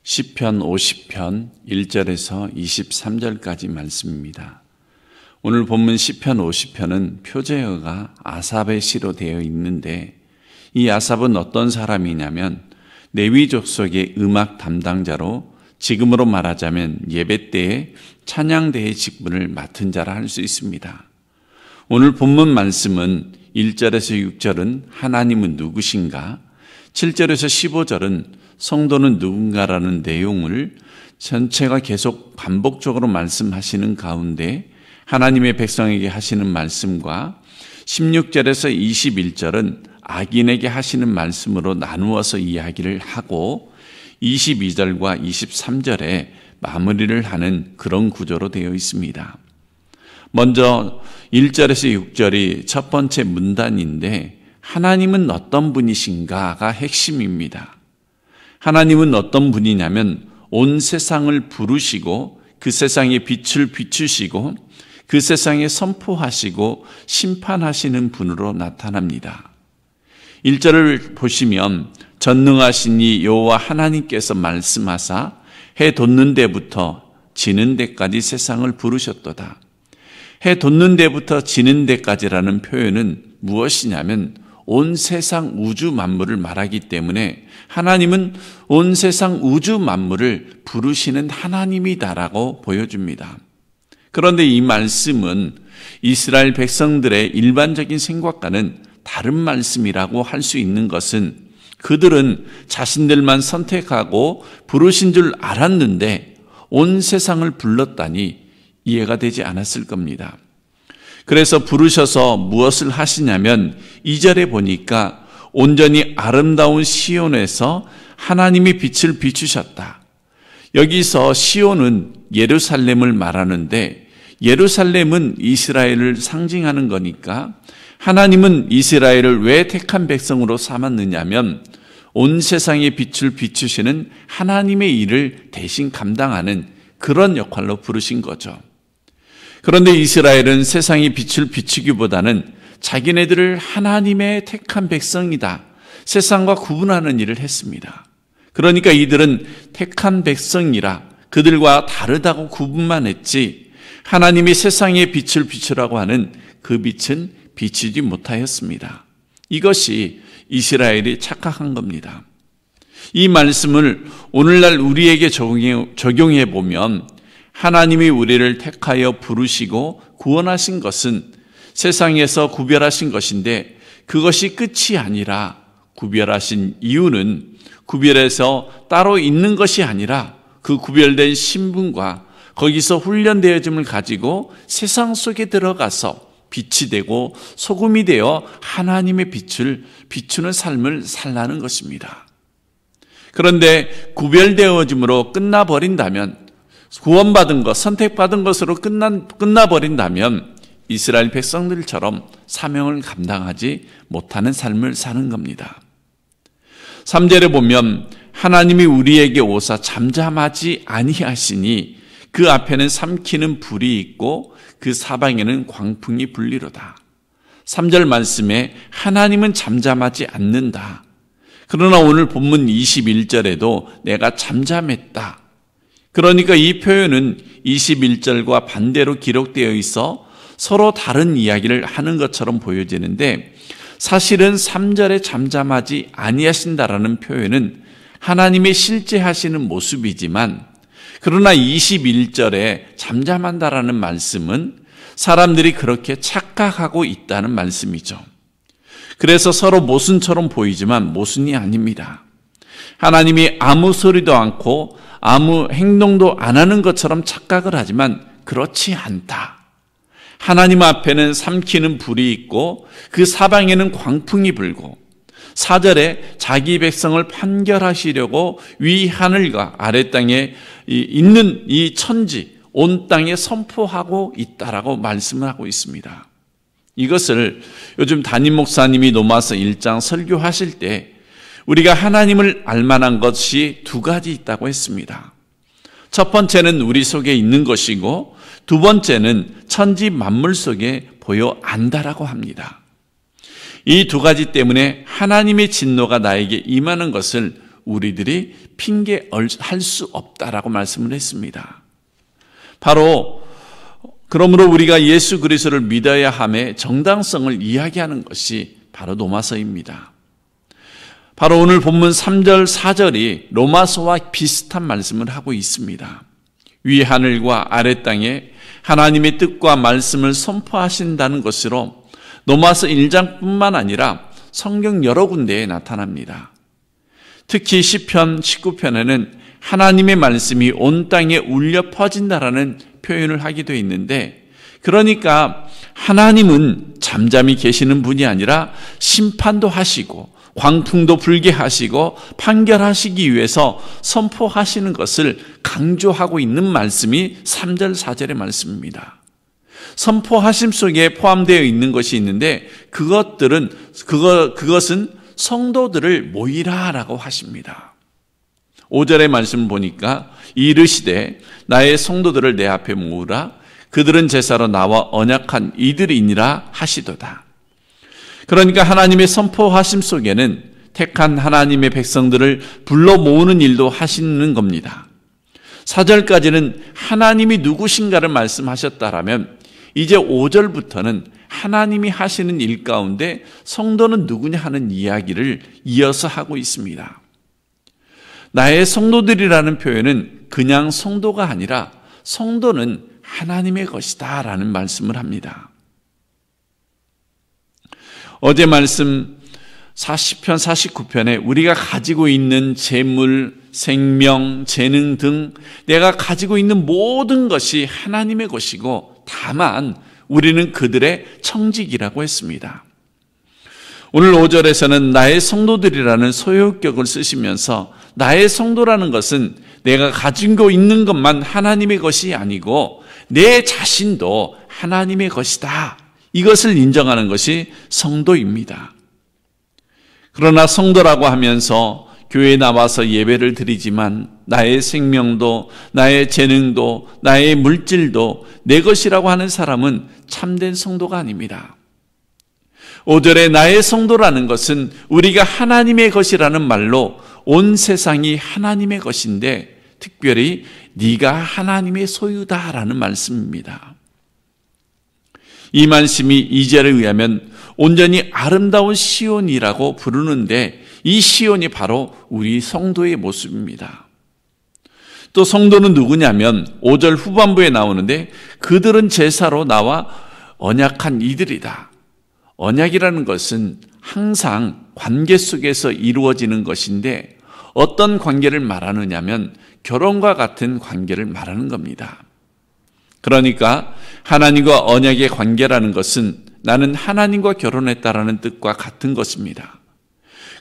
시편 50편 1절에서 23절까지 말씀입니다. 오늘 본문 시편 50편은 표제어가 아삽의 시로 되어 있는데, 이 아삽은 어떤 사람이냐면 레위 족속의 음악 담당자로, 지금으로 말하자면 예배 때에 찬양대의 직분을 맡은 자라 할 수 있습니다. 오늘 본문 말씀은 1절에서 6절은 하나님은 누구신가, 7절에서 15절은 성도는 누군가라는 내용을 전체가 계속 반복적으로 말씀하시는 가운데 하나님의 백성에게 하시는 말씀과 16절에서 21절은 악인에게 하시는 말씀으로 나누어서 이야기를 하고 22절과 23절에 마무리를 하는 그런 구조로 되어 있습니다. 먼저 1절에서 6절이 첫 번째 문단인데, 하나님은 어떤 분이신가가 핵심입니다. 하나님은 어떤 분이냐면 온 세상을 부르시고 그 세상에 빛을 비추시고 그 세상에 선포하시고 심판하시는 분으로 나타납니다. 1절을 보시면 전능하신 이 여호와 하나님께서 말씀하사 해 돋는 데부터 지는 데까지 세상을 부르셨도다. 해 돋는 데부터 지는 데까지라는 표현은 무엇이냐면 온 세상 우주 만물을 말하기 때문에 하나님은 온 세상 우주 만물을 부르시는 하나님이다라고 보여줍니다. 그런데 이 말씀은 이스라엘 백성들의 일반적인 생각과는 다른 말씀이라고 할 수 있는 것은, 그들은 자신들만 선택하고 부르신 줄 알았는데 온 세상을 불렀다니 이해가 되지 않았을 겁니다. 그래서 부르셔서 무엇을 하시냐면 2절에 보니까 온전히 아름다운 시온에서 하나님이 빛을 비추셨다. 여기서 시온은 예루살렘을 말하는데, 예루살렘은 이스라엘을 상징하는 거니까 하나님은 이스라엘을 왜 택한 백성으로 삼았느냐면 온 세상에 빛을 비추시는 하나님의 일을 대신 감당하는 그런 역할로 부르신 거죠. 그런데 이스라엘은 세상이 빛을 비추기보다는 자기네들을 하나님의 택한 백성이다, 세상과 구분하는 일을 했습니다. 그러니까 이들은 택한 백성이라 그들과 다르다고 구분만 했지, 하나님이 세상에 빛을 비추라고 하는 그 빛은 비추지 못하였습니다. 이것이 이스라엘이 착각한 겁니다. 이 말씀을 오늘날 우리에게 적용해 보면, 하나님이 우리를 택하여 부르시고 구원하신 것은 세상에서 구별하신 것인데, 그것이 끝이 아니라 구별하신 이유는 구별해서 따로 있는 것이 아니라 그 구별된 신분과 거기서 훈련되어짐을 가지고 세상 속에 들어가서 빛이 되고 소금이 되어 하나님의 빛을 비추는 삶을 살라는 것입니다. 그런데 구별되어짐으로 끝나버린다면, 구원받은 것, 선택받은 것으로 끝나버린다면 이스라엘 백성들처럼 사명을 감당하지 못하는 삶을 사는 겁니다. 3절에 보면 하나님이 우리에게 오사 잠잠하지 아니하시니 그 앞에는 삼키는 불이 있고 그 사방에는 광풍이 불리로다. 3절 말씀에 하나님은 잠잠하지 않는다. 그러나 오늘 본문 21절에도 내가 잠잠했다. 그러니까 이 표현은 21절과 반대로 기록되어 있어 서로 다른 이야기를 하는 것처럼 보여지는데, 사실은 3절에 잠잠하지 아니하신다라는 표현은 하나님의 실제 하시는 모습이지만, 그러나 21절에 잠잠한다라는 말씀은 사람들이 그렇게 착각하고 있다는 말씀이죠. 그래서 서로 모순처럼 보이지만 모순이 아닙니다. 하나님이 아무 소리도 않고 아무 행동도 안 하는 것처럼 착각을 하지만 그렇지 않다. 하나님 앞에는 삼키는 불이 있고 그 사방에는 광풍이 불고, 4절에 자기 백성을 판결하시려고 위 하늘과 아래 땅에 있는 이 천지 온 땅에 선포하고 있다라고 말씀을 하고 있습니다. 이것을 요즘 담임 목사님이 로마서 1장 설교하실 때 우리가 하나님을 알만한 것이 두 가지 있다고 했습니다. 첫 번째는 우리 속에 있는 것이고, 두 번째는 천지 만물 속에 보여 안다라고 합니다. 이 두 가지 때문에 하나님의 진노가 나에게 임하는 것을 우리들이 핑계할 수 없다라고 말씀을 했습니다. 바로 그러므로 우리가 예수 그리스도를 믿어야 함의 정당성을 이야기하는 것이 바로 로마서입니다. 바로 오늘 본문 3절, 4절이 로마서와 비슷한 말씀을 하고 있습니다. 위 하늘과 아래 땅에 하나님의 뜻과 말씀을 선포하신다는 것으로 로마서 1장뿐만 아니라 성경 여러 군데에 나타납니다. 특히 시편 19편에는 하나님의 말씀이 온 땅에 울려 퍼진다라는 표현을 하게 되어 있는데, 그러니까 하나님은 잠잠히 계시는 분이 아니라 심판도 하시고 광풍도 불게 하시고 판결하시기 위해서 선포하시는 것을 강조하고 있는 말씀이 3절, 4절의 말씀입니다. 선포하심 속에 포함되어 있는 것이 있는데 그것은 성도들을 모이라라고 하십니다. 5절의 말씀 보니까 이르시되 나의 성도들을 내 앞에 모으라 그들은 제사로 나와 언약한 이들이니라 하시도다. 그러니까 하나님의 선포하심 속에는 택한 하나님의 백성들을 불러 모으는 일도 하시는 겁니다. 4절까지는 하나님이 누구신가를 말씀하셨다라면 이제 5절부터는 하나님이 하시는 일 가운데 성도는 누구냐 하는 이야기를 이어서 하고 있습니다. 나의 성도들이라는 표현은 그냥 성도가 아니라 성도는 하나님의 것이다 라는 말씀을 합니다. 어제 말씀 40편, 49편에 우리가 가지고 있는 재물, 생명, 재능 등 내가 가지고 있는 모든 것이 하나님의 것이고 다만 우리는 그들의 청직이라고 했습니다. 오늘 5절에서는 나의 성도들이라는 소유격을 쓰시면서 나의 성도라는 것은 내가 가지고 있는 것만 하나님의 것이 아니고 내 자신도 하나님의 것이다. 이것을 인정하는 것이 성도입니다. 그러나 성도라고 하면서 교회에 나와서 예배를 드리지만 나의 생명도 나의 재능도 나의 물질도 내 것이라고 하는 사람은 참된 성도가 아닙니다. 5절에 나의 성도라는 것은 우리가 하나님의 것이라는 말로 온 세상이 하나님의 것인데 특별히 네가 하나님의 소유다라는 말씀입니다. 이만심이 2절에 의하면 온전히 아름다운 시온이라고 부르는데 이 시온이 바로 우리 성도의 모습입니다. 또 성도는 누구냐면 5절 후반부에 나오는데 그들은 제사로 나와 언약한 이들이다. 언약이라는 것은 항상 관계 속에서 이루어지는 것인데 어떤 관계를 말하느냐면 결혼과 같은 관계를 말하는 겁니다. 그러니까 하나님과 언약의 관계라는 것은 나는 하나님과 결혼했다라는 뜻과 같은 것입니다.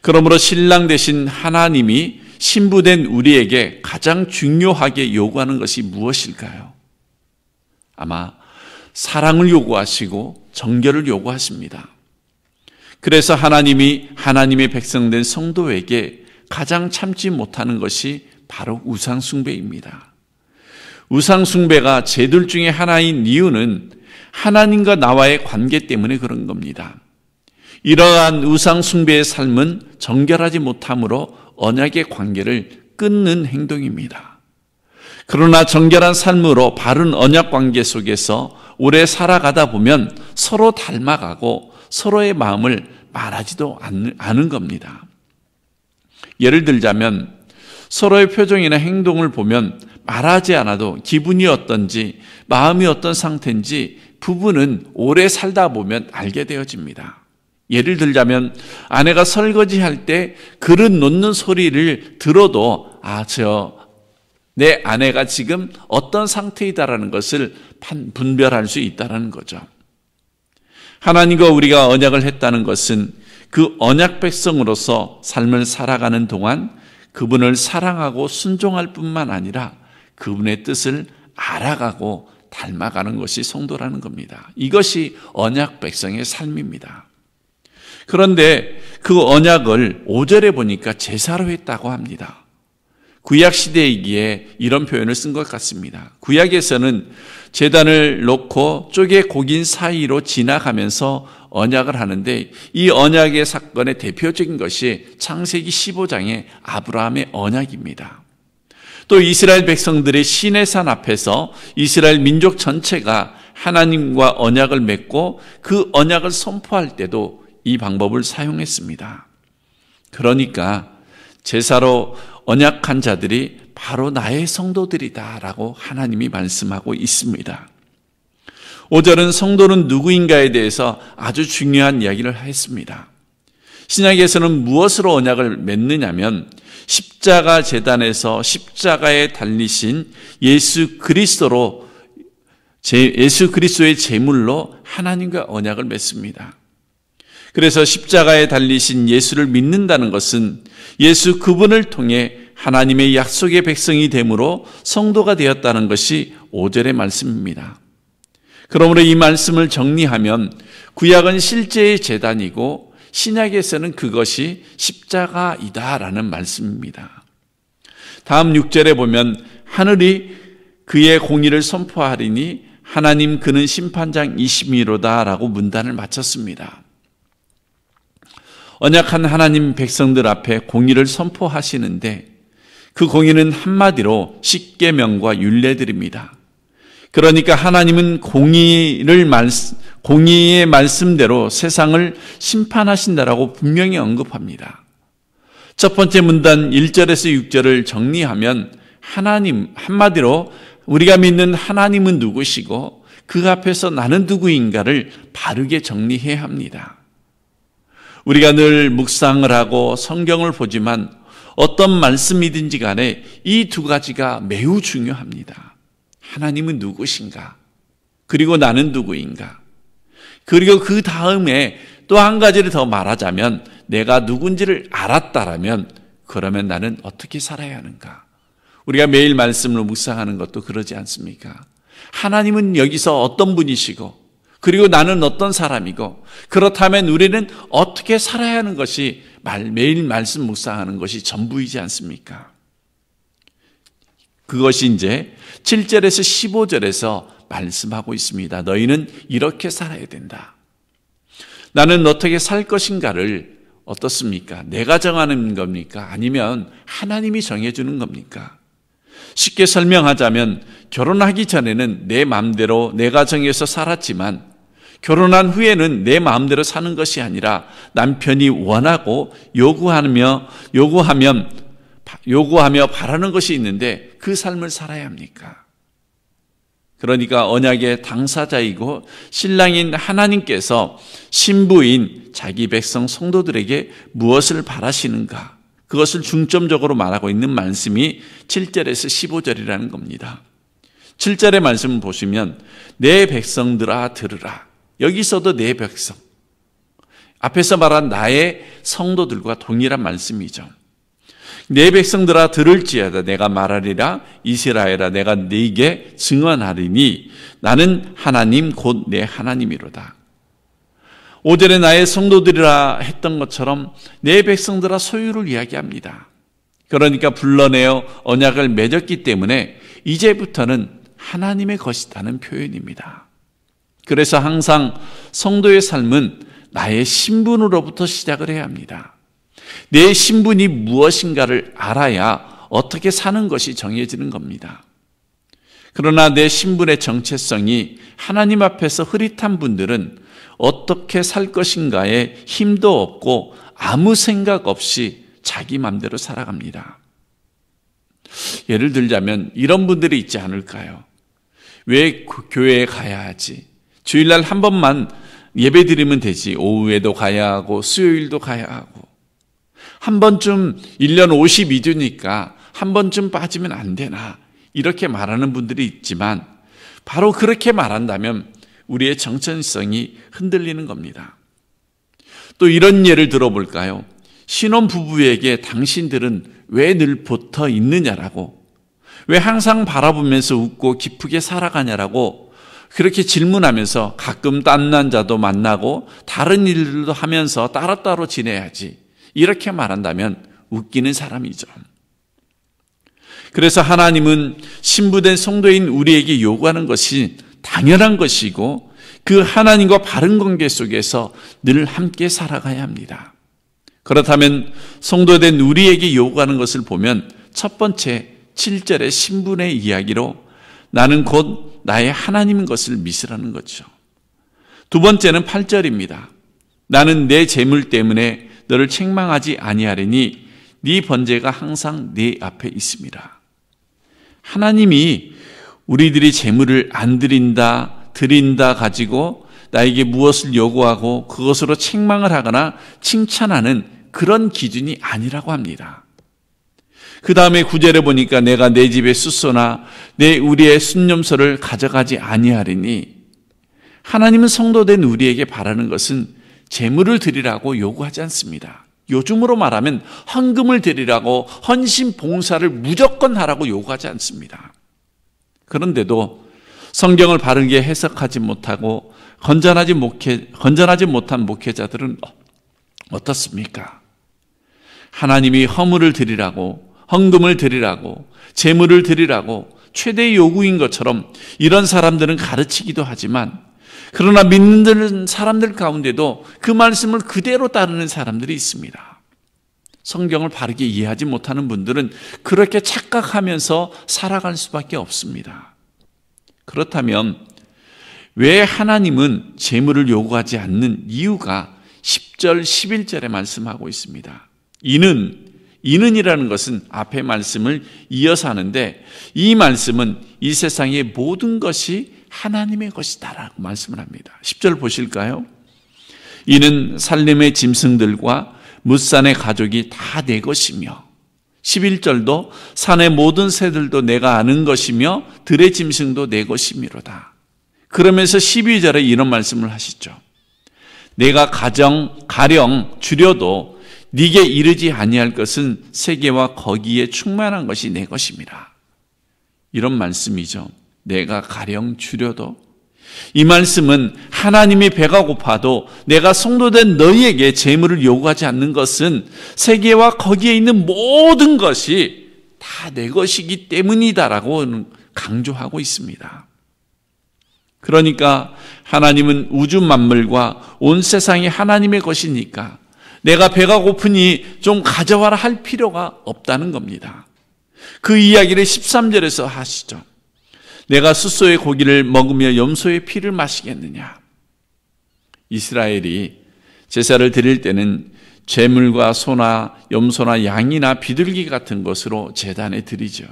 그러므로 신랑 되신 하나님이 신부된 우리에게 가장 중요하게 요구하는 것이 무엇일까요? 아마 사랑을 요구하시고 정결을 요구하십니다. 그래서 하나님이 하나님의 백성된 성도에게 가장 참지 못하는 것이 바로 우상숭배입니다. 우상숭배가 죄들 중에 하나인 이유는 하나님과 나와의 관계 때문에 그런 겁니다. 이러한 우상숭배의 삶은 정결하지 못함으로 언약의 관계를 끊는 행동입니다. 그러나 정결한 삶으로 바른 언약 관계 속에서 오래 살아가다 보면 서로 닮아가고 서로의 마음을 말하지도 않은 겁니다. 예를 들자면 서로의 표정이나 행동을 보면 말하지 않아도 기분이 어떤지 마음이 어떤 상태인지 부부는 오래 살다 보면 알게 되어집니다. 예를 들자면 아내가 설거지할 때 그릇 놓는 소리를 들어도 내 아내가 지금 어떤 상태이다라는 것을 분별할 수 있다는 거죠. 하나님과 우리가 언약을 했다는 것은 그 언약 백성으로서 삶을 살아가는 동안 그분을 사랑하고 순종할 뿐만 아니라 그분의 뜻을 알아가고 닮아가는 것이 성도라는 겁니다. 이것이 언약 백성의 삶입니다. 그런데 그 언약을 5절에 보니까 제사로 했다고 합니다. 구약 시대이기에 이런 표현을 쓴 것 같습니다. 구약에서는 제단을 놓고 쪼개 고긴 사이로 지나가면서 언약을 하는데, 이 언약의 사건의 대표적인 것이 창세기 15장의 아브라함의 언약입니다. 또 이스라엘 백성들이 시내산 앞에서 이스라엘 민족 전체가 하나님과 언약을 맺고 그 언약을 선포할 때도 이 방법을 사용했습니다. 그러니까 제사로 언약한 자들이 바로 나의 성도들이다라고 하나님이 말씀하고 있습니다. 5절은 성도는 누구인가에 대해서 아주 중요한 이야기를 했습니다. 신약에서는 무엇으로 언약을 맺느냐면 십자가 제단에서 십자가에 달리신 예수 그리스도의 제물로 하나님과 언약을 맺습니다. 그래서 십자가에 달리신 예수를 믿는다는 것은 예수 그분을 통해 하나님의 약속의 백성이 됨으로 성도가 되었다는 것이 5절의 말씀입니다. 그러므로 이 말씀을 정리하면 구약은 실제의 제단이고 신약에서는 그것이 십자가이다라는 말씀입니다. 다음 6절에 보면 하늘이 그의 공의를 선포하리니 하나님 그는 심판장이시미로다라고 문단을 마쳤습니다. 언약한 하나님 백성들 앞에 공의를 선포하시는데 그 공의는 한마디로 십계명과 율례들입니다. 그러니까 하나님은 공의의 말씀대로 세상을 심판하신다라고 분명히 언급합니다. 첫 번째 문단 1절에서 6절을 정리하면 하나님, 한마디로 우리가 믿는 하나님은 누구시고 그 앞에서 나는 누구인가를 바르게 정리해야 합니다. 우리가 늘 묵상을 하고 성경을 보지만 어떤 말씀이든지 간에 이 두 가지가 매우 중요합니다. 하나님은 누구신가? 그리고 나는 누구인가? 그리고 그 다음에 또 한 가지를 더 말하자면 내가 누군지를 알았다라면 그러면 나는 어떻게 살아야 하는가? 우리가 매일 말씀을 묵상하는 것도 그러지 않습니까? 하나님은 여기서 어떤 분이시고 그리고 나는 어떤 사람이고 그렇다면 우리는 어떻게 살아야 하는 것이 매일 말씀 묵상하는 것이 전부이지 않습니까? 그것이 이제 7절에서 15절에서 말씀하고 있습니다. 너희는 이렇게 살아야 된다. 나는 어떻게 살 것인가를 어떻습니까? 내가 정하는 겁니까? 아니면 하나님이 정해주는 겁니까? 쉽게 설명하자면 결혼하기 전에는 내 마음대로 내가 정해서 살았지만 결혼한 후에는 내 마음대로 사는 것이 아니라 남편이 원하고 요구하며 바라는 것이 있는데 그 삶을 살아야 합니까? 그러니까 언약의 당사자이고 신랑인 하나님께서 신부인 자기 백성 성도들에게 무엇을 바라시는가? 그것을 중점적으로 말하고 있는 말씀이 7절에서 15절이라는 겁니다. 7절의 말씀을 보시면 내 백성들아 들으라. 여기서도 내 백성. 앞에서 말한 나의 성도들과 동일한 말씀이죠. 내 백성들아 들을지어다 내가 말하리라 이스라엘아 내가 네게 증언하리니 나는 하나님 곧 내 하나님이로다. 5절에 나의 성도들이라 했던 것처럼 내 백성들아 소유를 이야기합니다. 그러니까 불러내어 언약을 맺었기 때문에 이제부터는 하나님의 것이라는 표현입니다. 그래서 항상 성도의 삶은 나의 신분으로부터 시작을 해야 합니다. 내 신분이 무엇인가를 알아야 어떻게 사는 것이 정해지는 겁니다. 그러나 내 신분의 정체성이 하나님 앞에서 흐릿한 분들은 어떻게 살 것인가에 힘도 없고 아무 생각 없이 자기 마음대로 살아갑니다. 예를 들자면 이런 분들이 있지 않을까요? 왜 교회에 가야 하지? 주일날 한 번만 예배 드리면 되지. 오후에도 가야 하고 수요일도 가야 하고 한 번쯤 1년 52주니까 한 번쯤 빠지면 안 되나 이렇게 말하는 분들이 있지만 바로 그렇게 말한다면 우리의 정체성이 흔들리는 겁니다. 또 이런 예를 들어볼까요? 신혼부부에게 당신들은 왜 늘 붙어 있느냐라고 왜 항상 바라보면서 웃고 기쁘게 살아가냐라고 그렇게 질문하면서 가끔 딴 남자도 만나고 다른 일들도 하면서 따로따로 지내야지 이렇게 말한다면 웃기는 사람이죠. 그래서 하나님은 신부된 성도인 우리에게 요구하는 것이 당연한 것이고 그 하나님과 바른 관계 속에서 늘 함께 살아가야 합니다. 그렇다면 성도된 우리에게 요구하는 것을 보면 첫 번째 7절의 신분의 이야기로 나는 곧 나의 하나님인 것을 믿으라는 거죠. 두 번째는 8절입니다. 나는 내 재물 때문에 너를 책망하지 아니하리니 네 번제가 항상 네 앞에 있습니다. 하나님이 우리들이 재물을 안 드린다 가지고 나에게 무엇을 요구하고 그것으로 책망을 하거나 칭찬하는 그런 기준이 아니라고 합니다. 그 다음에 9절에 보니까 내가 내 집의 숫소나 내 우리의 순념소를 가져가지 아니하리니 하나님은 성도된 우리에게 바라는 것은 재물을 드리라고 요구하지 않습니다. 요즘으로 말하면 헌금을 드리라고 헌신 봉사를 무조건 하라고 요구하지 않습니다. 그런데도 성경을 바르게 해석하지 못하고 건전하지 못한 목회자들은 어떻습니까? 하나님이 허물을 드리라고 헌금을 드리라고 재물을 드리라고 최대의 요구인 것처럼 이런 사람들은 가르치기도 하지만 그러나 믿는 사람들 가운데도 그 말씀을 그대로 따르는 사람들이 있습니다. 성경을 바르게 이해하지 못하는 분들은 그렇게 착각하면서 살아갈 수밖에 없습니다. 그렇다면 왜 하나님은 재물을 요구하지 않는 이유가 10절, 11절에 말씀하고 있습니다. 이는이라는 것은 앞의 말씀을 이어서 하는데 이 말씀은 이 세상의 모든 것이 하나님의 것이다라고 말씀을 합니다. 10절 보실까요? 이는 살림의 짐승들과 뭇산의 가족이 다 내 것이며 11절도 산의 모든 새들도 내가 아는 것이며 들의 짐승도 내 것이미로다. 그러면서 12절에 이런 말씀을 하시죠. 내가 가령 줄여도 네게 이르지 아니할 것은 세계와 거기에 충만한 것이 내 것임이라. 이런 말씀이죠. 내가 가령 줄여도 이 말씀은 하나님이 배가 고파도 내가 성도된 너희에게 재물을 요구하지 않는 것은 세계와 거기에 있는 모든 것이 다 내 것이기 때문이다라고 강조하고 있습니다. 그러니까 하나님은 우주 만물과 온 세상이 하나님의 것이니까 내가 배가 고프니 좀 가져와라 할 필요가 없다는 겁니다. 그 이야기를 13절에서 하시죠. 내가 숫소의 고기를 먹으며 염소의 피를 마시겠느냐. 이스라엘이 제사를 드릴 때는 제물과 소나 염소나 양이나 비둘기 같은 것으로 제단에 드리죠.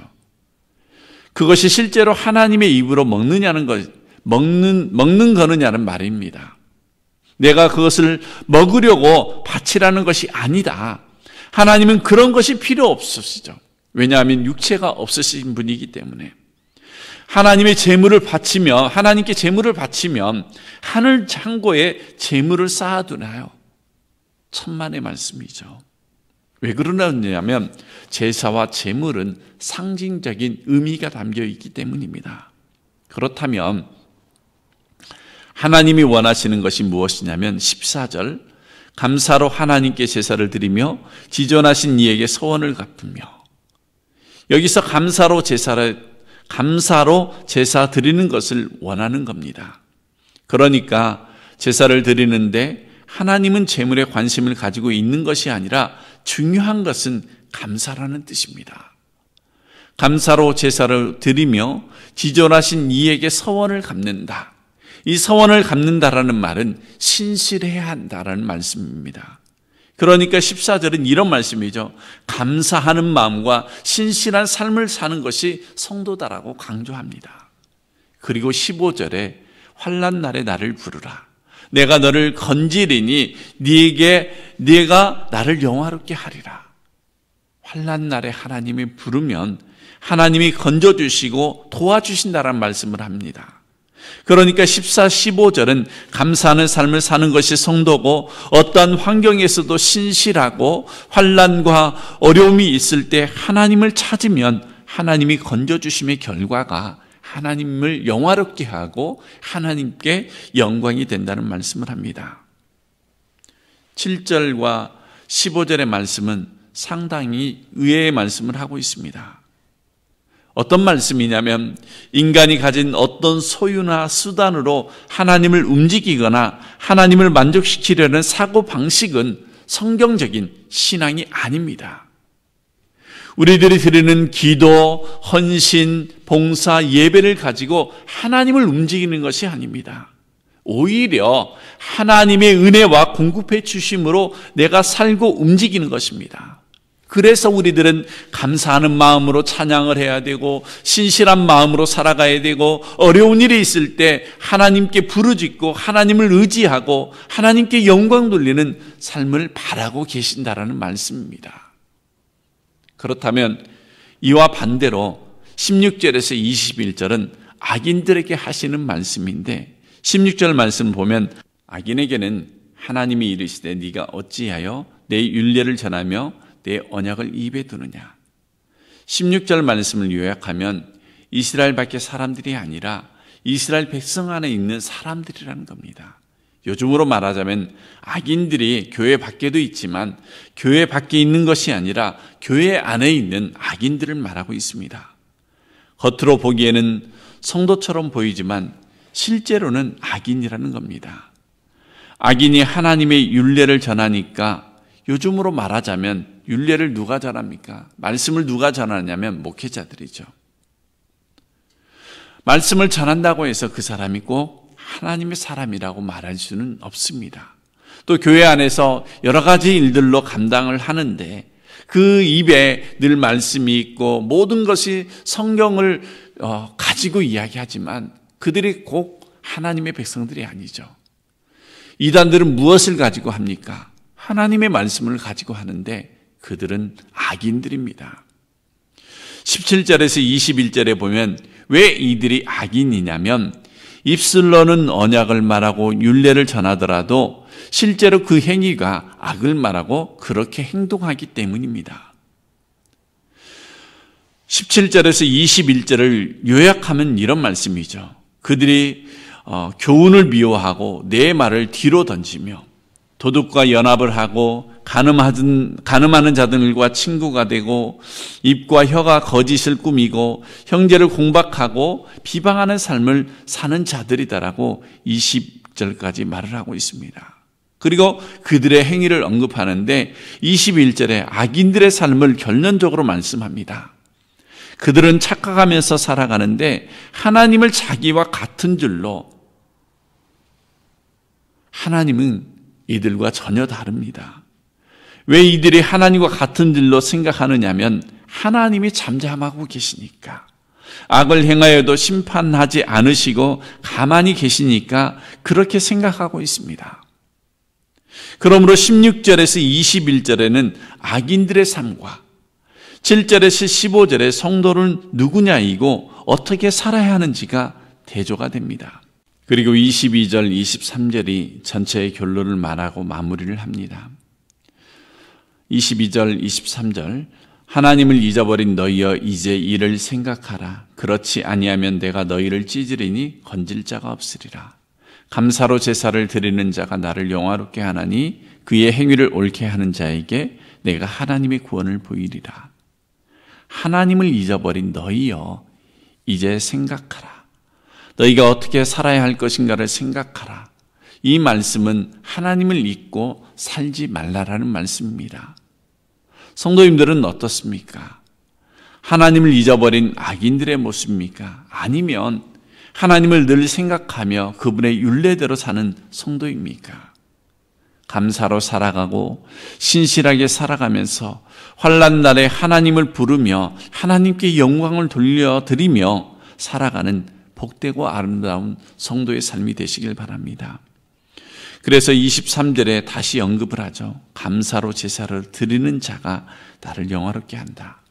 그것이 실제로 하나님의 입으로 먹는 거느냐는 말입니다. 내가 그것을 먹으려고 바치라는 것이 아니다. 하나님은 그런 것이 필요 없으시죠. 왜냐하면 육체가 없으신 분이기 때문에. 하나님의 재물을 바치며 하나님께 재물을 바치면 하늘 창고에 재물을 쌓아두나요? 천만의 말씀이죠. 왜 그러냐면 제사와 재물은 상징적인 의미가 담겨 있기 때문입니다. 그렇다면 하나님이 원하시는 것이 무엇이냐면 14절 감사로 하나님께 제사를 드리며 지존하신 이에게 서원을 갚으며 여기서 감사로 제사 드리는 것을 원하는 겁니다. 그러니까 제사를 드리는데 하나님은 재물에 관심을 가지고 있는 것이 아니라 중요한 것은 감사라는 뜻입니다. 감사로 제사를 드리며 지존하신 이에게 서원을 갚는다. 이 서원을 갚는다라는 말은 신실해야 한다라는 말씀입니다. 그러니까 14절은 이런 말씀이죠. 감사하는 마음과 신실한 삶을 사는 것이 성도다라고 강조합니다. 그리고 15절에 환난 날에 나를 부르라. 내가 너를 건지리니 네가 나를 영화롭게 하리라. 환난 날에 하나님이 부르면 하나님이 건져주시고 도와주신다라는 말씀을 합니다. 그러니까 14, 15절은 감사하는 삶을 사는 것이 성도고 어떠한 환경에서도 신실하고 환난과 어려움이 있을 때 하나님을 찾으면 하나님이 건져주심의 결과가 하나님을 영화롭게 하고 하나님께 영광이 된다는 말씀을 합니다. 7절과 15절의 말씀은 상당히 의외의 말씀을 하고 있습니다. 어떤 말씀이냐면 인간이 가진 어떤 소유나 수단으로 하나님을 움직이거나 하나님을 만족시키려는 사고방식은 성경적인 신앙이 아닙니다. 우리들이 드리는 기도, 헌신, 봉사, 예배를 가지고 하나님을 움직이는 것이 아닙니다. 오히려 하나님의 은혜와 공급해 주심으로 내가 살고 움직이는 것입니다. 그래서 우리들은 감사하는 마음으로 찬양을 해야 되고 신실한 마음으로 살아가야 되고 어려운 일이 있을 때 하나님께 부르짖고 하나님을 의지하고 하나님께 영광 돌리는 삶을 바라고 계신다라는 말씀입니다. 그렇다면 이와 반대로 16절에서 21절은 악인들에게 하시는 말씀인데 16절 말씀 보면 악인에게는 하나님이 이르시되 네가 어찌하여 내 율례를 전하며 내 언약을 입에 두느냐. 16절 말씀을 요약하면 이스라엘 밖의 사람들이 아니라 이스라엘 백성 안에 있는 사람들이라는 겁니다. 요즘으로 말하자면 악인들이 교회 밖에도 있지만 교회 밖에 있는 것이 아니라 교회 안에 있는 악인들을 말하고 있습니다. 겉으로 보기에는 성도처럼 보이지만 실제로는 악인이라는 겁니다. 악인이 하나님의 율례를 전하니까 요즘으로 말하자면 율례를 누가 전합니까? 말씀을 누가 전하냐면 목회자들이죠. 말씀을 전한다고 해서 그 사람이 꼭 하나님의 사람이라고 말할 수는 없습니다. 또 교회 안에서 여러 가지 일들로 감당을 하는데 그 입에 늘 말씀이 있고 모든 것이 성경을 가지고 이야기하지만 그들이 꼭 하나님의 백성들이 아니죠. 이단들은 무엇을 가지고 합니까? 하나님의 말씀을 가지고 하는데 그들은 악인들입니다. 17절에서 21절에 보면 왜 이들이 악인이냐면 입술로는 언약을 말하고 율례를 전하더라도 실제로 그 행위가 악을 말하고 그렇게 행동하기 때문입니다. 17절에서 21절을 요약하면 이런 말씀이죠. 그들이 교훈을 미워하고 내 말을 뒤로 던지며 도둑과 연합을 하고 간음하는 자들과 친구가 되고 입과 혀가 거짓을 꾸미고 형제를 공박하고 비방하는 삶을 사는 자들이다라고 20절까지 말을 하고 있습니다. 그리고 그들의 행위를 언급하는데 21절에 악인들의 삶을 결론적으로 말씀합니다. 그들은 착각하면서 살아가는데 하나님을 자기와 같은 줄로 하나님은 이들과 전혀 다릅니다. 왜 이들이 하나님과 같은 줄로 생각하느냐면 하나님이 잠잠하고 계시니까 악을 행하여도 심판하지 않으시고 가만히 계시니까 그렇게 생각하고 있습니다. 그러므로 16절에서 21절에는 악인들의 삶과 7절에서 15절에 성도는 누구냐이고 어떻게 살아야 하는지가 대조가 됩니다. 그리고 22절, 23절이 전체의 결론을 말하고 마무리를 합니다. 22절, 23절 하나님을 잊어버린 너희여 이제 이를 생각하라. 그렇지 아니하면 내가 너희를 찢으리니 건질 자가 없으리라. 감사로 제사를 드리는 자가 나를 영화롭게 하나니 그의 행위를 옳게 하는 자에게 내가 하나님의 구원을 보이리라. 하나님을 잊어버린 너희여 이제 생각하라. 너희가 어떻게 살아야 할 것인가를 생각하라. 이 말씀은 하나님을 잊고 살지 말라라는 말씀입니다. 성도님들은 어떻습니까? 하나님을 잊어버린 악인들의 모습입니까? 아니면 하나님을 늘 생각하며 그분의 율례대로 사는 성도입니까? 감사로 살아가고 신실하게 살아가면서 환난 날에 하나님을 부르며 하나님께 영광을 돌려드리며 살아가는 복되고 아름다운 성도의 삶이 되시길 바랍니다. 그래서 23절에 다시 언급을 하죠. 감사로 제사를 드리는 자가 나를 영화롭게 한다.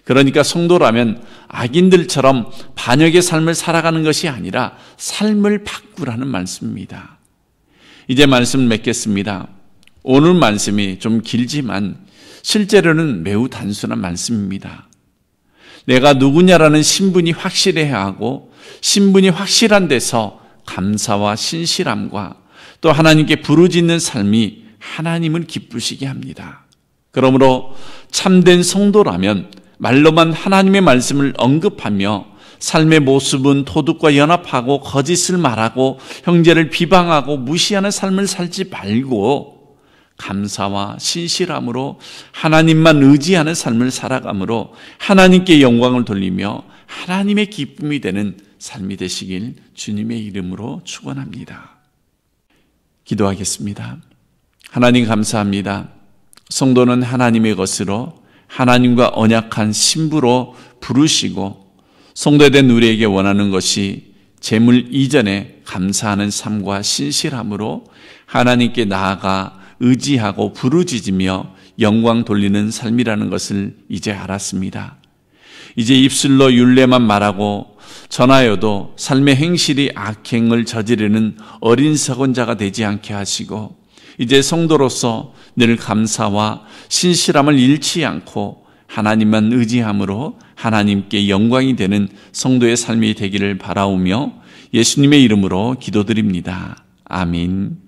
그러니까 성도라면 악인들처럼 반역의 삶을 살아가는 것이 아니라 삶을 바꾸라는 말씀입니다. 이제 말씀을 맺겠습니다. 오늘 말씀이 좀 길지만 실제로는 매우 단순한 말씀입니다. 내가 누구냐라는 신분이 확실해야 하고 신분이 확실한 데서 감사와 신실함과 또 하나님께 부르짖는 삶이 하나님을 기쁘시게 합니다. 그러므로 참된 성도라면 말로만 하나님의 말씀을 언급하며 삶의 모습은 도둑과 연합하고 거짓을 말하고 형제를 비방하고 무시하는 삶을 살지 말고 감사와 신실함으로 하나님만 의지하는 삶을 살아가므로 하나님께 영광을 돌리며 하나님의 기쁨이 되는 삶이 되시길 주님의 이름으로 축원합니다. 기도하겠습니다. 하나님 감사합니다. 성도는 하나님의 것으로 하나님과 언약한 신부로 부르시고 성도된 우리에게 원하는 것이 재물 이전에 감사하는 삶과 신실함으로 하나님께 나아가 의지하고 부르짖으며 영광 돌리는 삶이라는 것을 이제 알았습니다. 이제 입술로 율례만 말하고 전하여도 삶의 행실이 악행을 저지르는 어린 서건자가 되지 않게 하시고 이제 성도로서 늘 감사와 신실함을 잃지 않고 하나님만 의지함으로 하나님께 영광이 되는 성도의 삶이 되기를 바라오며 예수님의 이름으로 기도드립니다. 아멘.